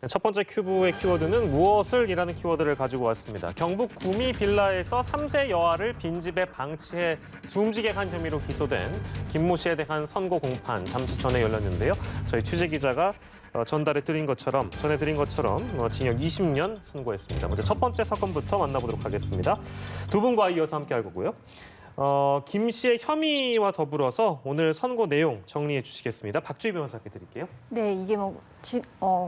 첫 번째 큐브의 키워드는 무엇을?이라는 키워드를 가지고 왔습니다. 경북 구미 빌라에서 3세 여아를 빈집에 방치해 숨지게 한 혐의로 기소된 김모 씨에 대한 선고 공판 잠시 전에 열렸는데요. 저희 취재 기자가 전에 드린 것처럼 징역 20년 선고했습니다. 먼저 첫 번째 사건부터 만나보도록 하겠습니다. 두 분과 이어서 함께 할 거고요. 김 씨의 혐의와 더불어서 오늘 선고 내용 정리해 주시겠습니다. 박주희 변호사께 드릴게요. 네, 이게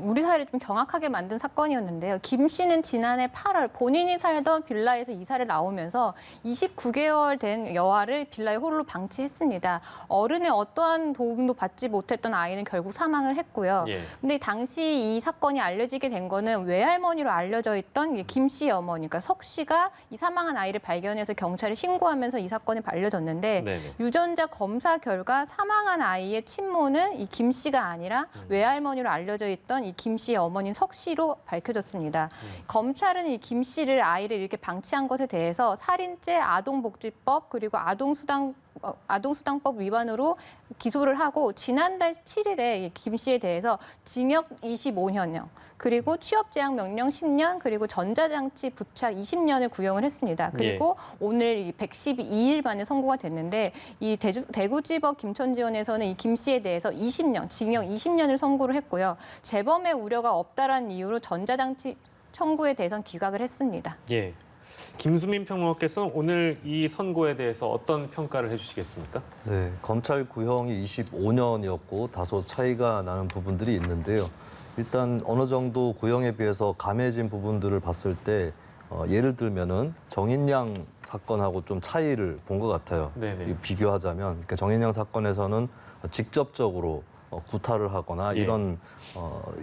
우리 사회를 좀 경악하게 만든 사건이었는데요. 김 씨는 지난해 8월 본인이 살던 빌라에서 이사를 나오면서 29개월 된 여아를 빌라에 홀로 방치했습니다. 어른의 어떠한 도움도 받지 못했던 아이는 결국 사망을 했고요. 근데 당시 이 사건이 알려지게 된 거는 외할머니로 알려져 있던 김 씨의 어머니, 그러니까 석 씨가 이 사망한 아이를 발견해서 경찰에 신고하면서 이 사건이 알려졌는데 유전자 검사 결과 사망한 아이의 친모는 이 김 씨가 아니라 외할머니로 알려져 있던 이 김 씨의 어머니인 석 씨로 밝혀졌습니다. 검찰은 이 김 씨를 아이를 이렇게 방치한 것에 대해서 살인죄, 아동복지법 그리고 아동수당법 위반으로 기소를 하고 지난달 7일에 김 씨에 대해서 징역 25년형 그리고 취업제한 명령 10년 그리고 전자장치 부착 20년을 구형을 했습니다. 그리고 오늘 이 112일 만에 선고가 됐는데 이 대구지법 김천지원에서는 이 김 씨에 대해서 20년, 징역 20년을 선고를 했고요. 재범의 우려가 없다라는 이유로 전자장치 청구에 대해서는 기각을 했습니다. 예. 김수민 평론가께서는 오늘 이 선고에 대해서 어떤 평가를 해주시겠습니까? 네, 검찰 구형이 25년이었고 다소 차이가 나는 부분들이 있는데요. 일단 어느 정도 구형에 비해서 감해진 부분들을 봤을 때 예를 들면은 정인양 사건하고 좀 차이를 본 것 같아요. 비교하자면 그러니까 정인양 사건에서는 직접적으로 구타를 하거나 이런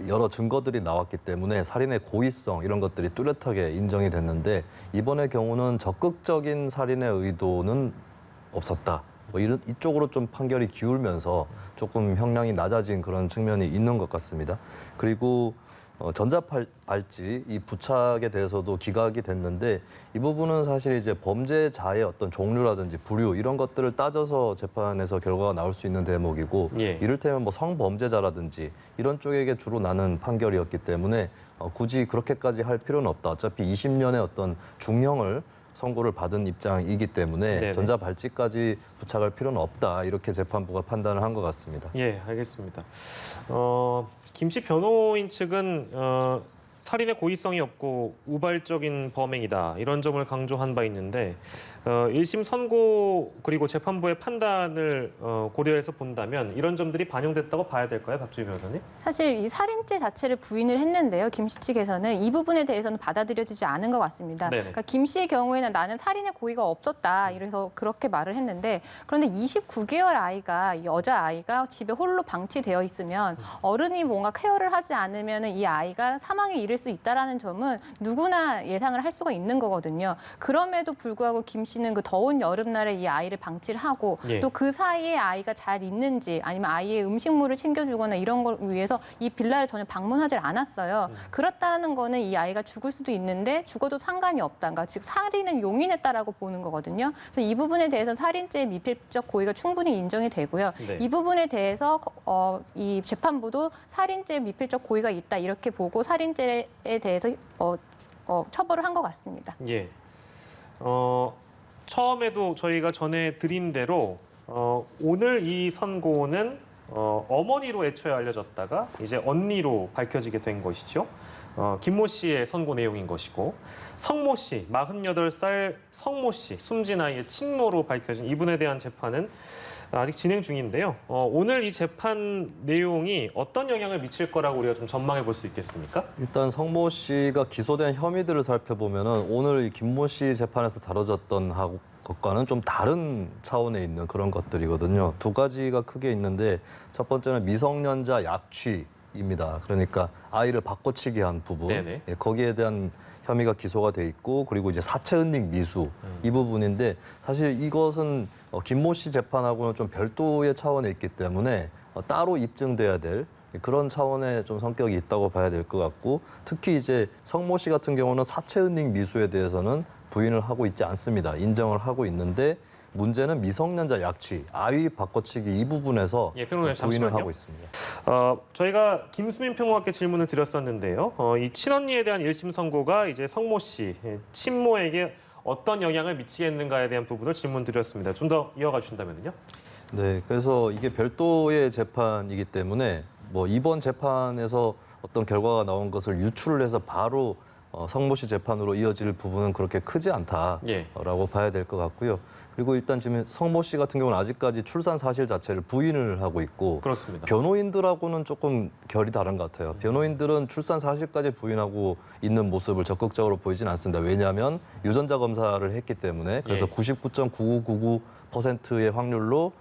여러 증거들이 나왔기 때문에 살인의 고의성 이런 것들이 뚜렷하게 인정이 됐는데 이번의 경우는 적극적인 살인의 의도는 없었다. 이쪽으로 좀 판결이 기울면서 조금 형량이 낮아진 그런 측면이 있는 것 같습니다. 그리고 전자발찌 이 부착에 대해서도 기각이 됐는데 이 부분은 사실 이제 범죄자의 어떤 종류라든지 부류 이런 것들을 따져서 재판에서 결과가 나올 수 있는 대목이고 이를테면 뭐 성범죄자라든지 이런 쪽에게 주로 나는 판결이었기 때문에 굳이 그렇게까지 할 필요는 없다. 어차피 20년의 어떤 중형을 선고를 받은 입장이기 때문에 전자발찌까지 부착할 필요는 없다. 이렇게 재판부가 판단을 한 것 같습니다. 예, 알겠습니다. 김 씨 변호인 측은 살인의 고의성이 없고 우발적인 범행이다 이런 점을 강조한 바 있는데 1심 선고 그리고 재판부의 판단을 고려해서 본다면 이런 점들이 반영됐다고 봐야 될까요, 박주희 변호사님? 사실 이 살인죄 자체를 부인을 했는데요. 김 씨 측에서는 이 부분에 대해서는 받아들여지지 않은 것 같습니다. 그러니까 김 씨의 경우에는 나는 살인의 고의가 없었다 이래서 그렇게 말을 했는데 그런데 29개월 아이가 여자아이가 집에 홀로 방치되어 있으면 어른이 뭔가 케어를 하지 않으면 이 아이가 사망에 이를 수 있다는 점은 누구나 예상을 할 수가 있는 거거든요. 그럼에도 불구하고 김 씨는 그 더운 여름날에 이 아이를 방치를 하고 또 그 사이에 아이가 잘 있는지 아니면 아이의 음식물을 챙겨주거나 이런 걸 위해서 이 빌라를 전혀 방문하지 않았어요. 그렇다는 거는 이 아이가 죽을 수도 있는데 죽어도 상관이 없다. 그러니까 즉 살인은 용인했다라고 보는 거거든요. 그래서 이 부분에 대해서 살인죄의 미필적 고의가 충분히 인정이 되고요. 이 부분에 대해서 이 재판부도 살인죄의 미필적 고의가 있다 이렇게 보고 살인죄에 대해서 처벌을 한 것 같습니다. 예. 처음에도 저희가 전해드린 대로 오늘 이 선고는 어머니로 애초에 알려졌다가 이제 언니로 밝혀지게 된 것이죠. 김모 씨의 선고 내용인 것이고 성모 씨, 48살 성모 씨, 숨진 아이의 친모로 밝혀진 이분에 대한 재판은 아직 진행 중인데요. 오늘 이 재판 내용이 어떤 영향을 미칠 거라고 우리가 좀 전망해 볼 수 있겠습니까? 일단 성모 씨가 기소된 혐의들을 살펴보면은 오늘 이 김모 씨 재판에서 다뤄졌던 것과는 좀 다른 차원에 있는 그런 것들이거든요. 두 가지가 크게 있는데 첫 번째는 미성년자 약취입니다. 그러니까 아이를 바꿔치기 한 부분, 거기에 대한 혐의가 기소가 돼 있고 그리고 이제 사체 은닉 미수 이 부분인데 사실 이것은 김모 씨 재판하고는 좀 별도의 차원에 있기 때문에 따로 입증돼야 될 그런 차원의 좀 성격이 있다고 봐야 될 것 같고 특히 이제 성모 씨 같은 경우는 사체 은닉 미수에 대해서는 부인을 하고 있지 않습니다. 인정을 하고 있는데 문제는 미성년자 약취, 아위 바꿔치기 이 부분에서 예, 평론가님, 부인을 잠시만요. 하고 있습니다. 저희가 김수민 평론가께 질문을 드렸었는데요. 이 친언니에 대한 1심 선고가 이제 성모 씨, 친모에게 어떤 영향을 미치겠는가에 대한 부분을 질문 드렸습니다. 좀 더 이어가 주신다면요. 네, 그래서 이게 별도의 재판이기 때문에 뭐 이번 재판에서 어떤 결과가 나온 것을 유출을 해서 바로 성모 씨 재판으로 이어질 부분은 그렇게 크지 않다라고 예. 봐야 될 것 같고요. 그리고 일단 지금 성모 씨 같은 경우는 아직까지 출산 사실 자체를 부인을 하고 있고 그렇습니다. 변호인들하고는 조금 결이 다른 것 같아요. 변호인들은 출산 사실까지 부인하고 있는 모습을 적극적으로 보이진 않습니다. 왜냐하면 유전자 검사를 했기 때문에 그래서 예. 99.9999%의 확률로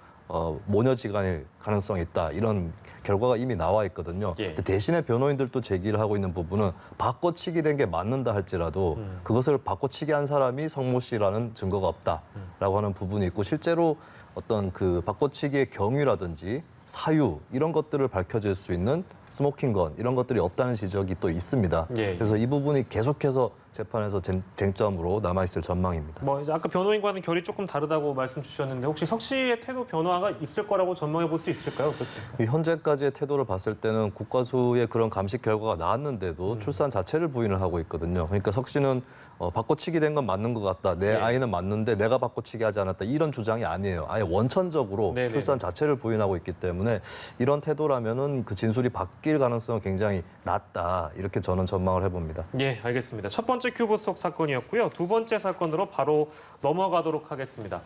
모녀지간일 가능성이 있다. 이런 결과가 이미 나와 있거든요. 예. 근데 대신에 변호인들도 제기를 하고 있는 부분은 바꿔치기 된 게 맞는다 할지라도 그것을 바꿔치기 한 사람이 성모 씨라는 증거가 없다라고 하는 부분이 있고 실제로 어떤 그 바꿔치기의 경위라든지 사유 이런 것들을 밝혀질 수 있는 스모킹건 이런 것들이 없다는 지적이 또 있습니다. 예. 그래서 이 부분이 계속해서 재판에서 쟁점으로 남아있을 전망입니다. 뭐 이제 아까 변호인과는 결이 조금 다르다고 말씀 주셨는데 혹시 석 씨의 태도 변화가 있을 거라고 전망해 볼 수 있을까요? 어떻습니까? 현재까지의 태도를 봤을 때는 국가수의 그런 감식 결과가 나왔는데도 출산 자체를 부인을 하고 있거든요. 그러니까 석 씨는 바꿔치기 된 건 맞는 것 같다. 내 예. 아이는 맞는데 내가 바꿔치기 하지 않았다. 이런 주장이 아니에요. 아예 원천적으로 네네네. 출산 자체를 부인하고 있기 때문에 이런 태도라면은 그 진술이 바뀔 가능성은 굉장히 낮다. 이렇게 저는 전망을 해봅니다. 예, 알겠습니다. 첫 번째 큐브 속 사건이었고요. 두 번째 사건으로 바로 넘어가도록 하겠습니다.